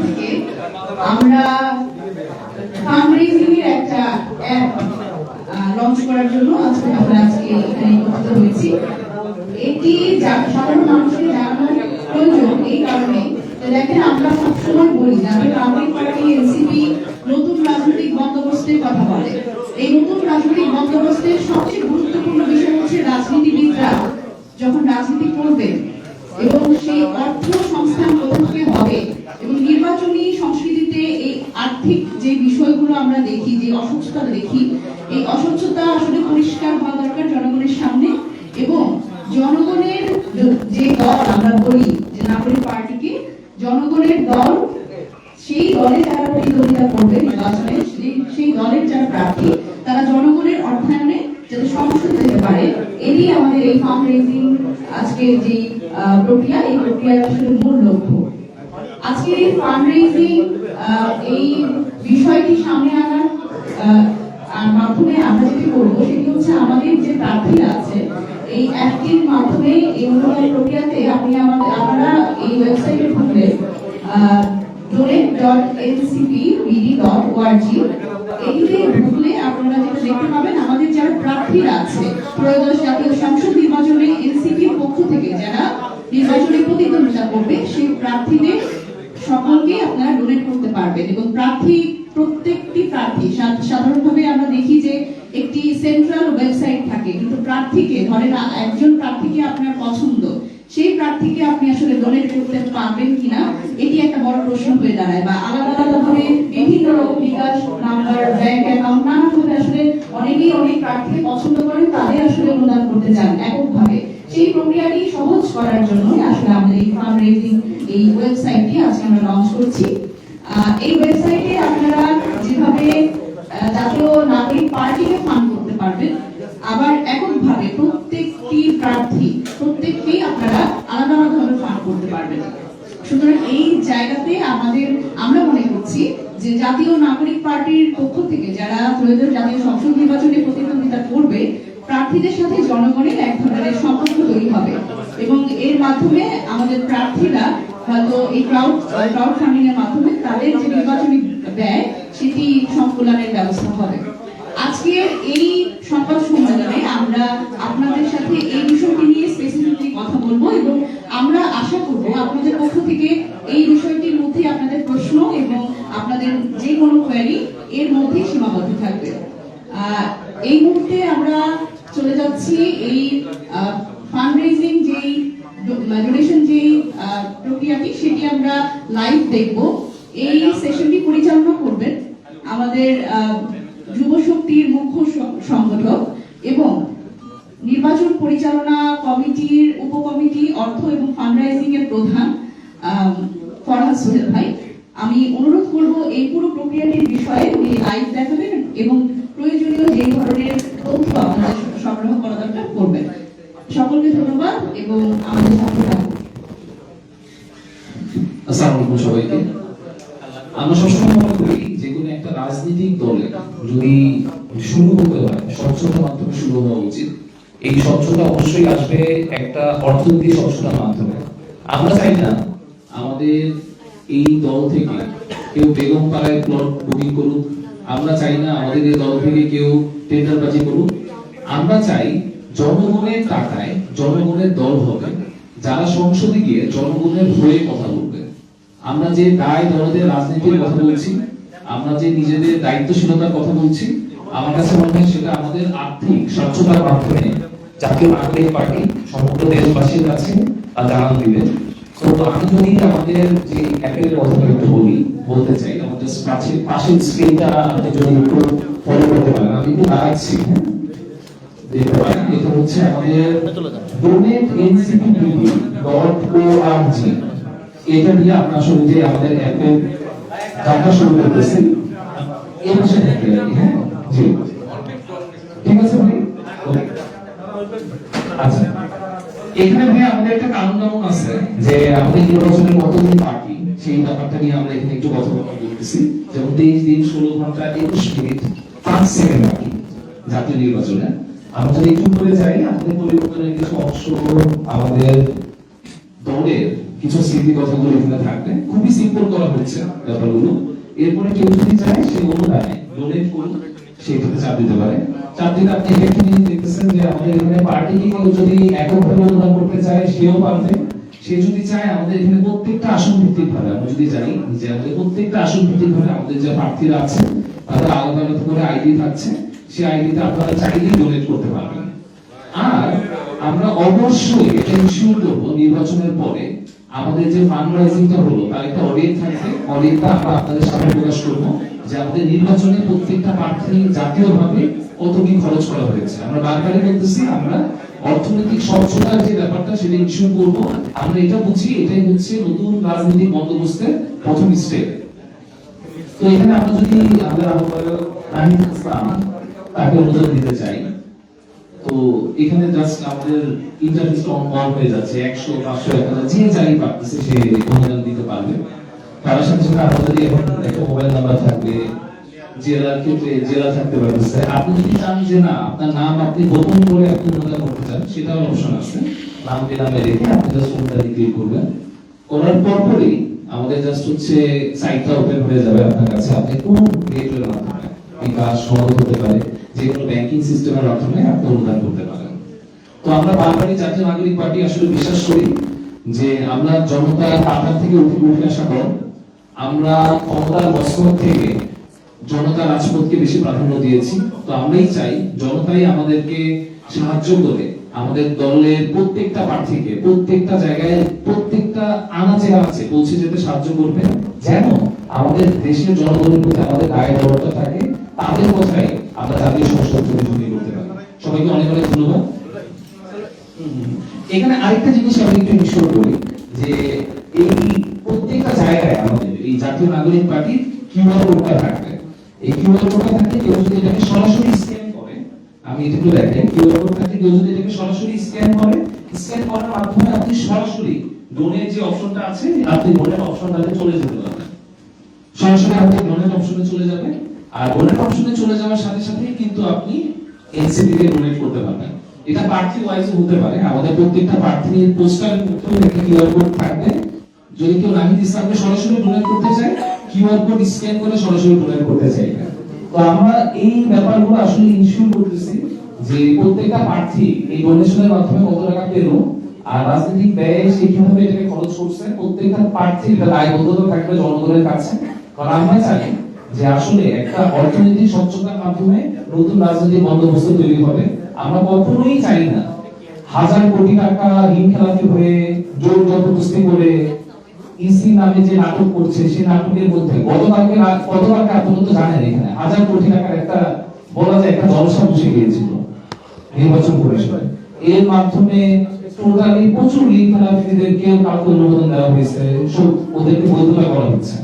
থেকে আমরা ফান্ডরেজিং এর একটা অ্যাপ লঞ্চ করার জন্য আমরা আজকে এখানে একত্রিত হয়েছি। এটি সাধারণ মানুষকে জানানো প্রয়োজন এই কারণে দেখেন, আমরা সবসময় বলি যে আমাদের নাগরিক পার্টি এনসিপি নতুন রাজনৈতিক বন্দোবস্তের কথা বলে। এই নতুন রাজনৈতিক বন্দোবস্তের সবচেয়ে গুরুত্বপূর্ণ বিষয় হচ্ছে রাজনীতিবিদরা যখন রাজনীতি করবে এবং সেই অর্থ সংস্থান কোথা থেকে হবে এবং নির্বাচনী সংস্কৃতিতে এই আর্থিক যে বিষয়গুলো আমরা দেখি, যে অস্বচ্ছতা দেখি, এই অস্বচ্ছতা আসলে পরিষ্কার হওয়া দরকার জনগণের সামনে। এবং জনগণের যে দল আমরা বলি যে নাগরিক পার্টিকে জনগণের দল, সেই দলে যারা প্রতিদ্বন্দ্বিতা করবে নির্বাচনে, সেই দলের যারা প্রার্থী তারা জনগণের অর্থায়নে যাতে সমস্যা দিতে পারে, এটি আমাদের এই ফান্ড রেজিং আজকের যে প্রক্রিয়া, এই প্রক্রিয়ার আসলে মূল লক্ষ্য। আজকের এই ফান্ড রেজিং এই বিষয়টি সামনে আনার মাধ্যমে আমরা যেটি করবো সেটি হচ্ছে আমাদের যে প্রার্থীরা আছে এই অ্যাপটির মাধ্যমে এই উন্নয়ন প্রক্রিয়াতে আপনারা এই ওয়েবসাইটে ঢুকলে donate.ncpbd.org এটিতে ঢুকলে আপনারা যেটা দেখতে পাবেন, আমাদের যারা প্রার্থীরা আছে ত্রয়োদশ জাতীয় সংসদ নির্বাচনে এনসিপির পক্ষ থেকে যারা নির্বাচনে প্রতিদ্বন্দ্বিতা করবে সেই প্রার্থীদের সকলকে আপনারা ডোনেট করতে পারবেন। এবং প্রত্যেকটি প্রার্থী সাধারণভাবে আমরা দেখি যে একটি সেন্ট্রাল ওয়েবসাইট থাকে, কিন্তু প্রার্থীকে ধরেন একজন প্রার্থীকে আপনার পছন্দ, সেই প্রার্থীকে আপনি আসলে ডোনেট করতে পারবেন কিনা এটি একটা বড় প্রশ্ন হয়ে দাঁড়ায়। বা আলাদা আলাদা ভাবে বিভিন্ন রকম বিকাশ নাম্বার, ব্যাংক অ্যাকাউন্ট নানাভাবে আসলে অনেকেই অনেক প্রার্থীকে পছন্দ করেন, তাদের আসলে অনুদান করতে চান এককভাবে। সেই প্রক্রিয়াটি সহজ করার জন্য আসলে আমাদের এই ফান্ড রেজিং এই ওয়েবসাইটটি আজকে আমরা লঞ্চ করছি। এই ওয়েবসাইটে আপনারা যেভাবে জাতীয় নাগরিক পার্টিকে ফান্ড করতে পারবেন, আবার এককভাবে প্রত্যেকটি প্রার্থী প্রত্যেককেই আপনারা আলাদা আলাদাভাবে ফান্ড করতে পারবেন। সুতরাং এই জায়গাতে আমরা মনে করছি যে জাতীয় নাগরিক পার্টির পক্ষ থেকে যারা ত্রয়োদশ জাতীয় সংসদ নির্বাচনে প্রতিদ্বন্দ্বিতা করবে, প্রার্থীদের সাথে জনগণের এক ধরনের সম্পর্ক তৈরি হবে এবং এর মাধ্যমে আমাদের প্রার্থীরা হয়তো এই ক্রাউড ফান্ডিং এর মাধ্যমে তাদের যে নির্বাচনী ব্যয় সেটি সংকুলানের ব্যবস্থা হবে। আজকের এই সংবাদ সম্মেলনে আমরা আপনাদের সাথে এই বিষয়টি নিয়ে স্পেসিফিকলি কথা বলবো এবং আমরা আশা করব আপনাদের পক্ষ থেকে এই বিষয়টির মধ্যে আপনাদের প্রশ্ন এবং আপনাদের যে কোনো কোয়েরি এর মধ্যে সীমাবদ্ধ থাকবে। এই মুহূর্তে আমরা চলে যাচ্ছি এই ফান্ড রেজিং যেই ডোনেশন যেই প্রক্রিয়াটি সেটি আমরা লাইভ দেখব। এই সেশনটি পরিচালনা করবেন আমাদের যুব শক্তির মুখ্য সংগঠক এবং নির্বাচন পরিচালনা কমিটির উপকমিটি অর্থ এবং ফান্ড রাইজিং এর প্রধান ফরহাদ সোহেল ভাই। আমি অনুরোধ করব এই পুরো প্রক্রিয়াটির বিষয়ে উনি লাইভ দেখাবেন এবং প্রয়োজনীয় যে ধরনের তথ্য আপনাদের সংগ্রহ করা দরকার করবেন। সকলকে ধন্যবাদ এবং আমাদের সাথে থাকুন। আসসালামু আলাইকুম সবাইকে। আমরা সবসময় মনে করি যে কোনো একটা রাজনৈতিক দলে যদি শুরু হতে হয় স্বচ্ছতার মাধ্যমে শুরু হওয়া উচিত। এই স্বচ্ছতা অবশ্যই আসবে একটা অর্থনৈতিক স্বচ্ছতার মাধ্যমে। আমরা চাই না আমাদের এই দল থেকে কেউ বেগম পাড়ায় প্লট বুকিং করুক, আমরা চাই না আমাদের এই দল থেকে কেউ টেন্ডারবাজি করুক। আমরা চাই জনগণের টাকায় জনগণের দল হবে, যারা সংসদে গিয়ে জনগণের হয়ে কথা বলবে। আমরা যে দায় দরদের রাজনীতির কথা বলছি, আমরা যে নিজেদের দায়িত্বশীলতার কথা বলছি, আমার কাছে মনে হয় সেটা আমাদের আর্থিক স্বচ্ছতার মাধ্যমে জাতীয় নাগরিক পার্টি সমগ্র দেশবাসীর কাছে জানান দিবে। তো আমি যদি আমাদের যে অ্যাপের কথা একটু বলতে চাই, আমাদের পাশের স্ক্রিনটা আপনি যদি একটু ফলো করতে পারেন, আমি একটু দেখাচ্ছি। হ্যাঁ, এটা হচ্ছে আমাদের donate.ncpbd.org। এটা দিয়ে আমরা আসলে যে আমাদের অ্যাপে ডাটা শুরু করতেছি এই ভাষা থেকে। হ্যাঁ জি, ঠিক আছে ভাই। আচ্ছা, এখানে ভাই আমাদের একটা কাউন্টডাউন আছে যে আমাদের নির্বাচনের কতদিন বাকি, সেই ব্যাপারটা নিয়ে আমরা এখানে একটু কথা বলতেছি। যেমন 23 দিন 16 ঘন্টা 21 মিনিট 5 সেকেন্ড বাকি জাতীয় নির্বাচনে। আমরা যদি একটু করে যাই, আমাদের পরিবর্তনের কিছু অংশ, আমাদের দলের কিছু স্মৃতি কথাগুলো এখানে থাকবে। খুবই সিম্পল করা হয়েছে। হচ্ছে ব্যাপারগুলো। এরপরে কেউ যদি চায় সে অনুদানে ডোনেট করুন, সেইটাতে চাপ দিতে পারে। চাপ দিতে আপনি একটা জিনিস দেখতেছেন যে আমাদের এখানে পার্টিকে কেউ যদি এককভাবে অনুদান করতে চায় সেও পারবে। সে যদি চায় আমাদের এখানে প্রত্যেকটা আসন ভিত্তিক ভাবে, আমরা যদি জানি যে আমাদের প্রত্যেকটা আসন ভিত্তিক ভাবে আমাদের যে প্রার্থীরা আছে তাদের আলাদা আলাদা করে আইডি থাকছে, সেই আইডিতে আপনারা চাইলেই ডোনেট করতে পারবেন। আর আমরা অবশ্যই এটা ইনশিওর করবো নির্বাচনের পরে আমাদের যে ফান্ড রাইজিংটা হলো তার একটা অডিট থাকবে। অডিটটা আমরা আপনাদের সামনে প্রকাশ করবো যে আমাদের নির্বাচনে প্রত্যেকটা প্রার্থী জাতীয়ভাবে কত কি খরচ করা হয়েছে। আমরা বারবারই বলতেছি আমরা অর্থনৈতিক স্বচ্ছতার যে ব্যাপারটা সেটা ইনশিওর করবো। আমরা এটা বুঝি এটাই হচ্ছে নতুন রাজনৈতিক বন্দোবস্তের প্রথম স্টেপ। তো এখানে আমরা যদি আমাদের আহ্বায়ক নাহিদ ইসলাম তাকে অনুদান দিতে চাই, তো এখানে জাস্ট আমাদের ইন্টারেস্ট অন হয়ে যাচ্ছে 100, 500, 1000 যে যাই পারতেছে সে অনুদান দিতে পারবে। তার সাথে সাথে আপনার যদি এখন একটা মোবাইল নাম্বার থাকবে, জেলার ক্ষেত্রে জেলা থাকতে পারতেছে। আপনি যদি চান যে না আপনার নাম আপনি গোপন করে আপনি অনুদান করতে চান, সেটাও অপশন আছে। নাম নামে রেখে আপনি জাস্ট অনুদান ক্লিক করবেন। করার পরই আমাদের জাস্ট হচ্ছে সাইটটা ওপেন হয়ে যাবে আপনার কাছে। আপনি কোন গেটওয়ের মাধ্যমে বিকাশ সহজ হতে পারে, যে কোনো ব্যাংকিং সিস্টেমের মাধ্যমে আপনি অনুদান করতে পারেন। তো আমরা বারবারই জাতীয় নাগরিক পার্টি আসলে বিশ্বাস করি যে আমরা জনতার পাতার থেকে উঠে আসা কর, আমরা ক্ষমতার মস্তক থেকে জনতার রাজপথকে বেশি প্রাধান্য দিয়েছি। তো আমরাই চাই জনতাই আমাদেরকে সাহায্য করে আমাদের দলের প্রত্যেকটা প্রার্থীকে প্রত্যেকটা জায়গায় প্রত্যেকটা আনাচে আনাচে পৌঁছে যেতে সাহায্য করবে, যেন আমাদের দেশের জনগণের প্রতি আমাদের দায়বদ্ধতা থাকে, তাদের কথাই আমরা জাতীয় সংসদ প্রতিনিধি করতে পারি। সবাইকে অনেক অনেক ধন্যবাদ। এখানে আরেকটা জিনিস আমি একটু ইনশিওর করি যে এই প্রত্যেকটা জায়গায় আমাদের এই জাতীয় নাগরিক পার্টির কিউআর কোডটা থাকবে। এই কিউআর কোডটা থাকলে কেউ যদি এটাকে সরাসরি স্ক্যান করে, আমি এটা একটু দেখেন, কিউআর কোড থাকলে কেউ যদি এটাকে সরাসরি স্ক্যান করে, স্ক্যান করার মাধ্যমে আপনি সরাসরি ডোনেট যে অপশনটা আছে আপনি ডোনেট অপশনটাতে চলে যেতে পারবেন। সরাসরি আপনি ডোনেট অপশনে চলে যাবেন, আর ডোনেট অপশনে চলে যাওয়ার সাথে সাথে কিন্তু আপনি এনসিপি তে ডোনেট করতে পারবেন। এটা প্রার্থী ওয়াইজ হতে পারে, আমাদের প্রত্যেকটা প্রার্থীর পোস্টার মধ্যে একটা কিউআর কোড থাকবে। যদি কেউ নাহিদ ইসলামকে সরাসরি ডোনেট করতে চায়, কিউআর কোড স্ক্যান করে সরাসরি ডোনেট করতে চাইবে। তো আমরা এই ব্যাপারগুলো আসলে ইনশিওর করতেছি যে প্রত্যেকটা প্রার্থী এই ডোনেশনের মাধ্যমে কত টাকা পেলো আর রাজনৈতিক ব্যয় সে কিভাবে এটাকে খরচ করছে, প্রত্যেকটা প্রার্থীর দায়বদ্ধতা থাকবে জনগণের কাছে। কারণ আমরা চাই যে আসলে একটা অর্থনৈতিক স্বচ্ছতার মাধ্যমে নতুন রাজনৈতিক বন্দোবস্ত তৈরি হবে। আমরা কখনোই চাই না 1000 কোটি টাকা ঋণ খেলাপি হয়ে জোর জবরদস্তি করে ইসি নামে যে নাটক করছে সেই নাটকের মধ্যে গতকালকে আপনারা তো জানেন এখানে 1000 কোটি টাকার একটা বলা যায় একটা জলসা বসে গিয়েছিল নির্বাচন পরিষদে। এর মাধ্যমে টোটালি প্রচুর ঋণ খেলাপিদেরকে কাউকে অনুমোদন দেওয়া হয়েছে, সব ওদেরকে বৈধতা করা হচ্ছে।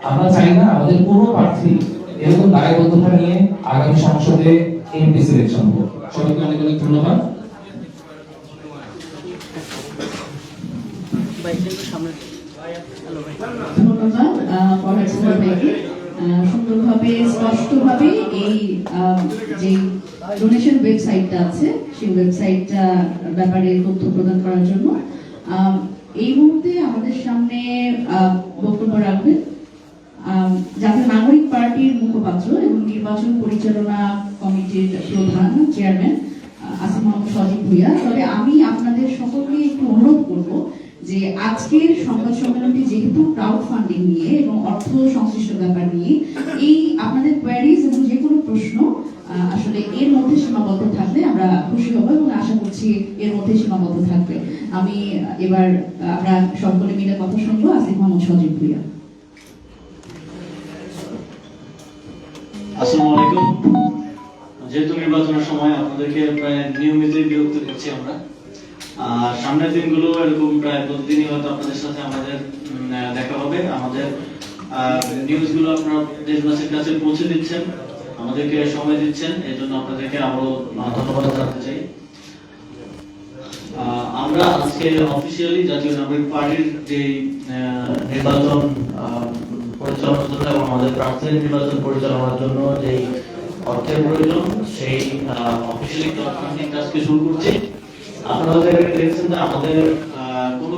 আমরা চাই না আমাদের কোনো প্রার্থী এরকম দায়বদ্ধতা নিয়ে আগামী সংসদে এমপি সিলেকশন হোক। সবাইকে অনেক অনেক ধন্যবাদ। ধন্যবাদ পড়ার সবাইকে। সুন্দরভাবে স্পষ্টভাবে এই যে ডোনেশন ওয়েবসাইটটা আছে সেই ওয়েবসাইটটা ব্যাপারে তথ্য প্রদান করার জন্য এই মুহূর্তে আমাদের সামনে বক্তব্য রাখবেন জাতীয় নাগরিক পার্টির মুখপাত্র এবং নির্বাচন পরিচালনা কমিটির প্রধান চেয়ারম্যান আসিফ মোহাম্মদ সজীব ভুঁইয়া। তবে আমি আপনাদের সকলকে একটু অনুরোধ করব যে আজকের সংবাদ সম্মেলনটি যেহেতু ক্রাউড ফান্ডিং নিয়ে এবং অর্থ সংশ্লিষ্ট ব্যাপার নিয়ে, এই আপনাদের কোয়ারিজ এবং যে কোনো প্রশ্ন আসলে এর মধ্যে সীমাবদ্ধ থাকলে আমরা খুশি হব এবং আশা করছি এর মধ্যে সীমাবদ্ধ থাকবে। আমি এবার আমরা সকলে মিলে কথা শুনবো আসিফ মোহাম্মদ সজীব ভুঁইয়া। আসসালামু আলাইকুম। যেহেতু নির্বাচনের সময় আপনাদেরকে প্রায় নিয়মিতই বিরক্ত করছি আমরা, সামনের দিনগুলো এরকম প্রায় প্রতিদিনই হয়তো আপনাদের সাথে আমাদের দেখা হবে। আমাদের নিউজগুলো আপনারা দেশবাসীর কাছে পৌঁছে দিচ্ছেন, আমাদেরকে সময় দিচ্ছেন, এই জন্য আপনাদেরকে আবারও ধন্যবাদ জানাতে চাই। আমরা আজকে অফিসিয়ালি জাতীয় নাগরিক পার্টির যে নির্বাচন পরিচালনার জন্য এবং আমাদের প্রার্থীর নির্বাচন পরিচালনার জন্য যে অর্থের প্রয়োজন সেই অফিসিয়ালি ক্রাউডফান্ডিং কাজকে শুরু করছি। আপনারা দেখছেন যে আমাদের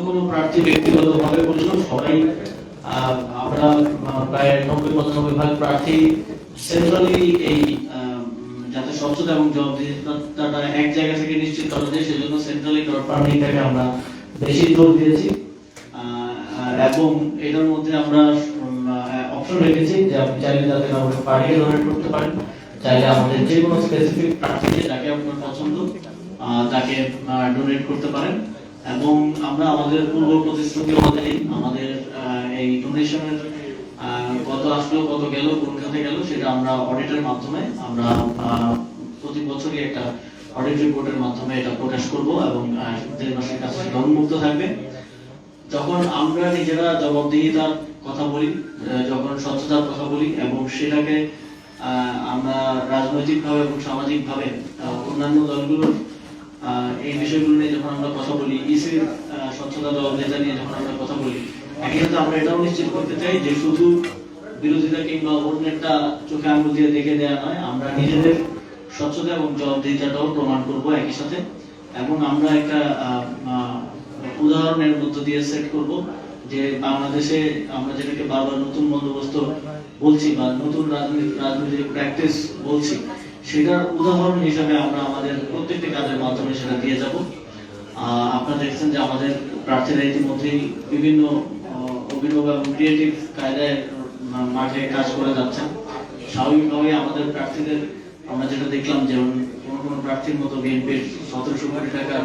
কোনো প্রার্থী ব্যক্তিগতভাবে বলছিল সবাই আমরা প্রায় 90-95% প্রার্থী সেন্ট্রালি এই যাতে স্বচ্ছতা এবং জবাবদিহিতাটা এক জায়গা থেকে নিশ্চিত করা যায় সেজন্য সেন্ট্রালি ডট ফান্ডিংটাকে আমরা বেশি জোর দিয়েছি। এবং এটার মধ্যে আমরা অপশন রেখেছি যে আপনি চাইলে যাতে আমাদের পার্টিকে ডোনেট করতে পারেন, চাইলে আমাদের যে কোনো স্পেসিফিক প্রার্থীকে যাকে আপনার পছন্দ তাকে ডোনেট করতে পারেন। এবং আমরা আমাদের পূর্ব প্রতিশ্রুতি অনুযায়ী আমাদের এই ডোনেশনের কত আসলো কত গেল কোন খাতে গেল সেটা আমরা অডিটের মাধ্যমে আমরা প্রতি বছরই একটা অডিট রিপোর্টের মাধ্যমে এটা প্রকাশ করব এবং দেশবাসীর কাছে সেটা উন্মুক্ত থাকবে। যখন আমরা নিজেরা জবাবদিহিতার কথা বলি, যখন স্বচ্ছতার কথা বলি এবং সেটাকে আমরা রাজনৈতিকভাবে এবং সামাজিকভাবে অন্যান্য দলগুলোর এই বিষয়গুলো নিয়ে যখন আমরা কথা বলি, ইসির স্বচ্ছতা জবাবদিহিতা নিয়ে যখন আমরা কথা বলি, একই সাথে আমরা এটাও নিশ্চিত করতে চাই যে শুধু বিরোধিতা কিংবা অন্যেরটা চোখে আঙুল দিয়ে দেখে দেওয়া নয়, আমরা নিজেদের স্বচ্ছতা এবং জবাবদিহিতাটাও প্রমাণ করব একই সাথে। এবং আমরা একটা উদাহরণের মধ্য দিয়ে সেট করব যে বাংলাদেশে আমরা যেটাকে বারবার নতুন বন্দোবস্ত বলছি বা নতুন রাজনৈতিক প্র্যাকটিস বলছি, সেটার উদাহরণ হিসেবে আমরা আমাদের প্রত্যেকটি কাজের মাধ্যমে সেটা দিয়ে যাব। আপনারা দেখছেন যে আমাদের প্রার্থীরা ইতিমধ্যেই বিভিন্ন অভিনব এবং ক্রিয়েটিভ কায়দায় মাঠে কাজ করে যাচ্ছেন। স্বাভাবিকভাবে আমাদের প্রার্থীদের আমরা যেটা দেখলাম যে কোনো প্রার্থীর মতো বিএনপির 1700 কোটি টাকার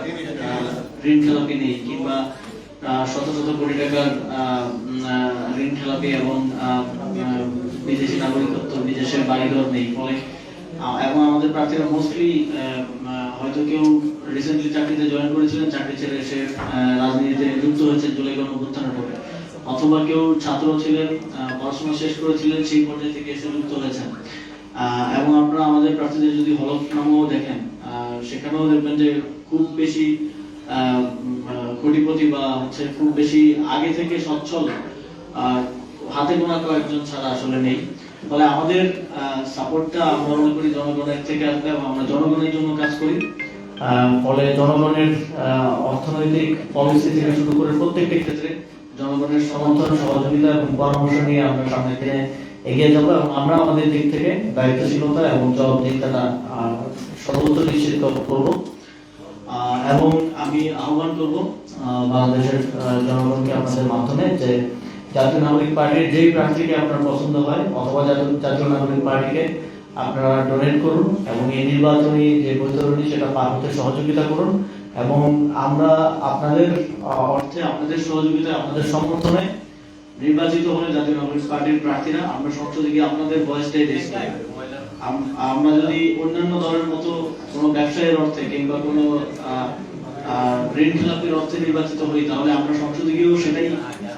ঋণ খেলাপি নেই, কিংবা শত শত কোটি টাকার ঋণ খেলাপি এবং বিদেশি নাগরিকত্ব বিদেশের বাড়িঘর নেই। ফলে এবং আমাদের প্রার্থীরা মোস্টলি হয়তো কেউ রিসেন্টলি চাকরিতে জয়েন করেছিলেন, চাকরি ছেড়ে এসে রাজনীতিতে যুক্ত হয়েছে জুলাই গণঅভ্যুত্থানের পরে, অথবা কেউ ছাত্র ছিলেন, পড়াশোনা শেষ করেছিলেন, সেই পর্যায়ে থেকে এসে যুক্ত হয়েছেন। এবং আপনারা আমাদের প্রার্থীদের যদি হলফনামাও দেখেন, সেখানেও দেখবেন যে খুব বেশি কোটিপতি বা হচ্ছে খুব বেশি আগে থেকে সচ্ছল হাতে গোনা কয়েকজন ছাড়া আসলে নেই। ফলে আমাদের সাপোর্টটা আমরা মনে করি জনগণের থেকে আসবে এবং আমরা জনগণের জন্য কাজ করি। ফলে জনগণের অর্থনৈতিক পলিসি থেকে শুরু করে প্রত্যেকটি ক্ষেত্রে জনগণের সমর্থন, সহযোগিতা এবং পরামর্শ নিয়ে আমরা সামনের দিনে এগিয়ে যাবো এবং আমরা আমাদের দিক থেকে দায়িত্বশীলতা এবং জবাবদিহিতাটা সর্বোচ্চ নিশ্চিত করব। এবং আমি আহ্বান করব বাংলাদেশের জনগণকে আপনাদের মাধ্যমে যে জাতীয় নাগরিক পার্টির যেই প্রার্থীকে আপনার পছন্দ হয় অথবা জাতীয় নাগরিক পার্টিকে আপনারা ডোনেট করুন এবং এই নির্বাচনী যে বৈতরণী সেটা পার হতে সহযোগিতা করুন। এবং আমরা আপনাদের অর্থে, আপনাদের সহযোগিতায়, আপনাদের সমর্থনে নির্বাচিত হলে জাতীয় নাগরিক পার্টির প্রার্থীরা আমরা সংসদে গিয়ে আপনাদের ভয়েসটাই দিচ্ছি। আমরা যদি অন্যান্য দলের মতো কোনো ব্যবসায়ের অর্থে কিংবা কোনো ঋণ খেলাপির অর্থে নির্বাচিত হই, তাহলে আমরা সংসদে গিয়েও সেটাই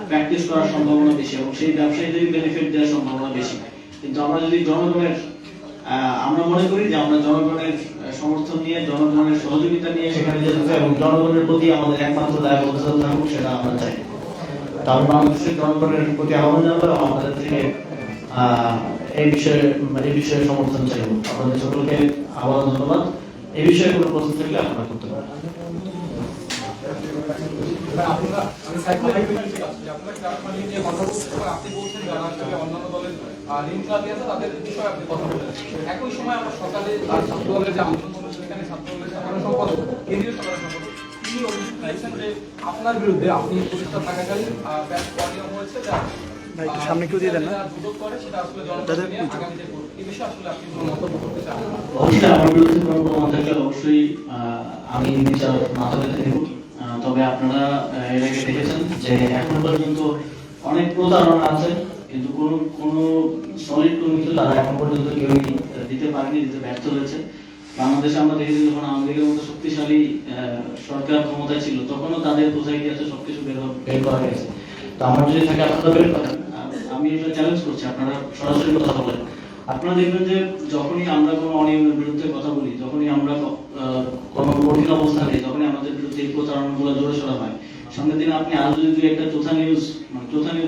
প্র্যাকটিস করার সম্ভাবনা বেশি এবং সেই ব্যবসায়ীদের বেনিফিট দেওয়ার সম্ভাবনা বেশি। কিন্তু আমরা যদি জনগণের আমরা মনে করি যে আমরা জনগণের সমর্থন নিয়ে, জনগণের সহযোগিতা নিয়ে সেখানে যেতে চাই এবং জনগণের প্রতি আমাদের একমাত্র দায়বদ্ধতা থাকুক, সেটা আমরা চাই। তারপর বাংলাদেশের জনগণের প্রতি আহ্বান জানাবো এবং আপনাদের থেকে এই বিষয়ে সমর্থন চাইব। আপনাদের সকলকে আবার ধন্যবাদ। এই বিষয়ে কোনো প্রশ্ন থাকলে আপনারা করতে পারেন। একই সময় আমরা সকালে ছাত্র দলের যে আন্দোলন সেখানে ছাত্র দলের সাধারণ সম্পাদক, কেন্দ্রীয় সাধারণ সম্পাদক, তিনি অভিযোগ করেছেন যে আপনার বিরুদ্ধে আপনি প্রতিষ্ঠা থাকাকালীন হয়েছে যা সামনে কেউ দিয়ে দেন না দুদক করে সেটা আসলে জনগণের নিয়ে আগামীতে করবে। এই বিষয়ে আসলে আপনি কোনো মন্তব্য করতে চান? অবশ্যই আমার বিরুদ্ধে কোনো প্রমাণ থাকলে অবশ্যই আমি বিচার মাথা পেতে নেব। তবে আপনারা এর আগে দেখেছেন যে এখন পর্যন্ত অনেক প্রতারণা আছে, কিন্তু কোনো সলিড কোনো কিছু তারা এখন পর্যন্ত কেউই দিতে পারেনি, দিতে ব্যর্থ হয়েছে। বাংলাদেশে আমরা দেখেছি যখন আওয়ামী লীগের মতো শক্তিশালী সরকার ক্ষমতায় ছিল, তখনও তাদের বোঝাই গিয়েছে সবকিছু বের করা গেছে। তো আমার যদি থাকে আপনারা বের করেন, আমি এটা চ্যালেঞ্জ করছি, আপনারা সরাসরি কথা বলেন। আপনারা দেখবেন যে যখনই আমরা কোনো অনিয়মের বিরুদ্ধে কথা বলি, যখনই আমরা কোনো কঠিন অবস্থা নেই, তখনই আমাদের বিরুদ্ধে এই প্রতারণাগুলো জোরে সোরা হয়। সামনের দিনে আপনি আরো যদি একটা চোথা নিউজ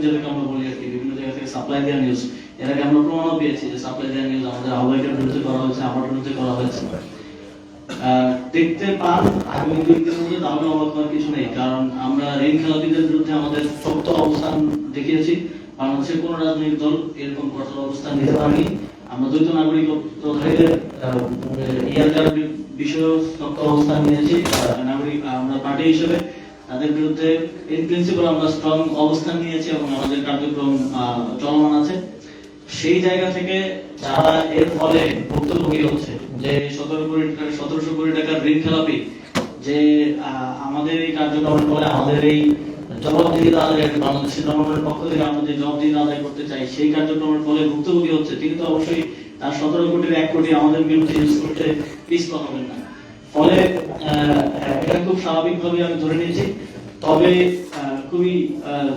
যেটাকে আমরা বলি আর কি, বিভিন্ন জায়গা থেকে সাপ্লাই দেওয়া নিউজ, এর আগে আমরা প্রমাণও পেয়েছি যে সাপ্লাই দেওয়া নিউজ আমাদের আহ্বায়কের বিরুদ্ধে করা হয়েছে, আমার বিরুদ্ধে করা হয়েছে। দেখতে পান আগামী 2 দিনের মধ্যে, তাহলে অবাক হওয়ার কিছু নেই। কারণ আমরা ঋণ খেলাপিদের বিরুদ্ধে আমাদের শক্ত অবস্থান দেখিয়েছি বাংলাদেশের কোন রাজনৈতিক দল এরকম কঠোর অবস্থান নিতে পারেনি। আমরা দ্বৈত নাগরিকত্বধারীদের ইয়ারকার বিষয়ে শক্ত অবস্থান নিয়েছি। আমরা পার্টি হিসেবে তাদের বিরুদ্ধে ইন প্রিন্সিপাল আমরা স্ট্রং অবস্থান নিয়েছি এবং আমাদের কার্যক্রম চলমান আছে। সেই জায়গা থেকে যারা এর ফলে ভুক্তভোগী হচ্ছে, যে 1700 কোটি টাকার ঋণ খেলাপি, যে আমাদের এই কার্যক্রমের ফলে আমাদের এই জবাবদিহিতা আদায়, বাংলাদেশের জনগণের পক্ষ থেকে আমরা যে জবাবদিহিতা আদায় করতে চাই সেই কার্যক্রমের ফলে ভুক্তভোগী হচ্ছে, তিনি তো অবশ্যই তার 17 কোটির 1 কোটি আমাদের বিরুদ্ধে ইউজ করতে পিছপা হবেন না। ফলে এটা খুব স্বাভাবিকভাবে আমি ধরে নিয়েছি। তবে খুবই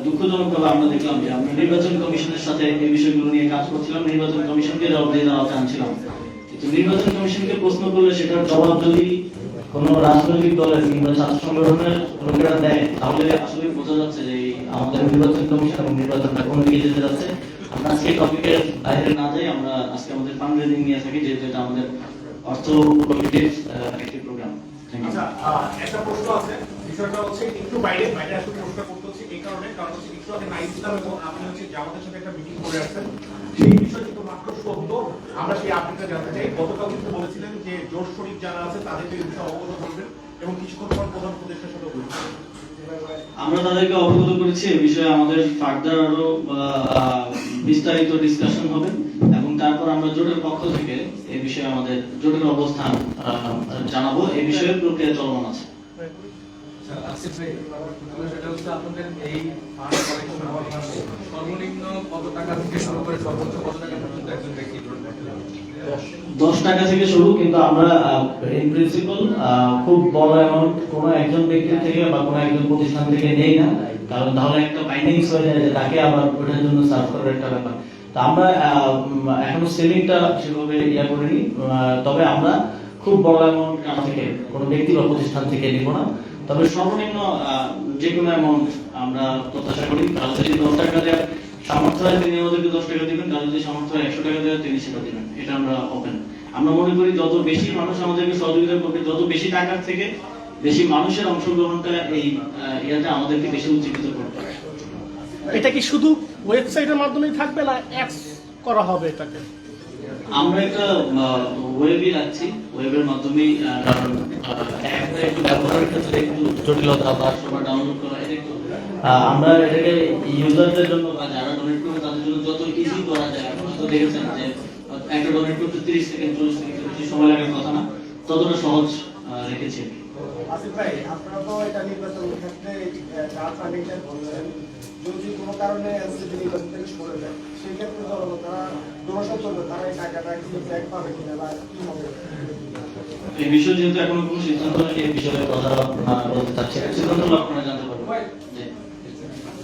দুঃখজনক ভাবে আমরা দেখলাম যে আমরা নির্বাচন কমিশনের সাথে এই বিষয়গুলো নিয়ে কাজ করছিলাম, নির্বাচন কমিশনকে জবাবদিহিতা আওতায় আনছিলাম, কিন্তু নির্বাচন কমিশনকে প্রশ্ন করলে সেটার জবাব যদি কোন রাজনৈতিক দলের কিংবা ছাত্র সংগঠনের লোকেরা দেয়, তাহলে আসলে বোঝা যাচ্ছে যে আমাদের নির্বাচন কমিশন এবং নির্বাচনটা কোন দিকে যেতে যাচ্ছে। আমরা আজকে টপিকের বাইরে না যাই, আমরা আজকে আমাদের ফান্ড রেজিং নিয়ে থাকি, যেহেতু এটা আমাদের অর্থ কমিটির একটি প্রোগ্রাম। আচ্ছা, একটা প্রশ্ন আছে, বিষয়টা হচ্ছে একটু বাইরে আসলে প্রশ্ন করতে হচ্ছে এই কারণ হচ্ছে একটু আগে নাইট ইসলাম এবং আপনি হচ্ছে জামাতের সাথে একটা মিটিং করে আসছেন, সেই বিষয় কিন্তু মাত্র সত্য। আমরা সেই আপডেটটা জানতে চাই। গতকাল কিন্তু বলেছিলেন যে জোর শরীফ যারা আছে তাদেরকে এই বিষয়ে অবগত করবেন এবং কিছুক্ষণ পর প্রধান উপদেষ্টার সাথে বলবেন। আমরা তাদেরকে অবগত করেছি এই বিষয়ে আমাদের ফার্দার আরো বিস্তারিত ডিসকাশন হবে এবং তারপর আমরা জোটের পক্ষ থেকে এই বিষয়ে আমাদের জোটের অবস্থান জানাবো। এই বিষয়ে প্রক্রিয়া চলমান আছে। আসিফ ভাই, সেটা হচ্ছে আপনাদের এই ফান্ড কালেকশন সর্বনিম্ন কত টাকা থেকে শুরু করে সর্বোচ্চ কত টাকা পর্যন্ত একজন ব্যক্তি 10 টাকা থেকে শুরু, কিন্তু আমরা ইন প্রিন্সিপাল খুব বড় অ্যামাউন্ট কোন একজন ব্যক্তি থেকে বা কোন একজন প্রতিষ্ঠান থেকে নেই না, কারণ তাহলে একটা বাইন্ডিংস হয়ে যায় যে তাকে আবার ওটার জন্য সার্ভ করার একটা ব্যাপার। তো আমরা এখনো সেলিংটা সেভাবে ইয়া করিনি, তবে আমরা খুব বড় অ্যামাউন্ট থেকে কোন ব্যক্তি বা প্রতিষ্ঠান থেকে নিব না, তবে সর্বনিম্ন যে কোনো অ্যামাউন্ট আমরা প্রত্যাশা করি। কারণ যদি 10 টাকা দেওয়ার সামর্থ্য হয় তিনি আমাদেরকে 10 টাকা দিবেন, কারণ যদি সামর্থ্য হয় 100 টাকা দেওয়ার তিনি সেটা দিবেন, এটা আমরা ওপেন। আমরা মনে করি যত বেশি মানুষ আমাদেরকে সহযোগিতা করবে, যত বেশি টাকার থেকে বেশি মানুষের অংশগ্রহণটা এই ইয়াতে আমাদেরকে বেশি উজ্জীবিত করবে। এটা কি শুধু ওয়েবসাইটের মাধ্যমেই থাকবে না অ্যাপস করা হবে এটাকে? আমরা একটা ওয়েবই রাখছি, ওয়েবের মাধ্যমেই, কারণ অ্যাপটা একটু ব্যবহারের ক্ষেত্রে একটু জটিলতা বা সবার ডাউনলোড করা এটা একটু আমরা এটাকে ইউজারদের জন্য বা যারা ডোনেট করবে তাদের জন্য যত ইজি করা যায়। আপনারা তো দেখেছেন যে একটা ডোনেট করতে 30 সেকেন্ড 40 সেকেন্ড বেশি সময় লাগার কথা না, ততটা সহজ রেখেছি। আসিফ ভাই, আপনারা তো এটা নির্বাচনের ক্ষেত্রে যারা ফান্ডিংটা বললেন, যদি কোনো কারণে এনসিপি নির্বাচন থেকে সরে যায়, সেই ক্ষেত্রে তারা ডোনেশন করবে, তারা এই টাকাটা কি ব্যাক পাবে কিনা বা কি হবে? এই বিষয়ে যেহেতু এখনো কোনো সিদ্ধান্ত নেই, এই বিষয়ে কথা বলতে চাচ্ছি, সিদ্ধান্ত আপনারা জানতে পারবেন।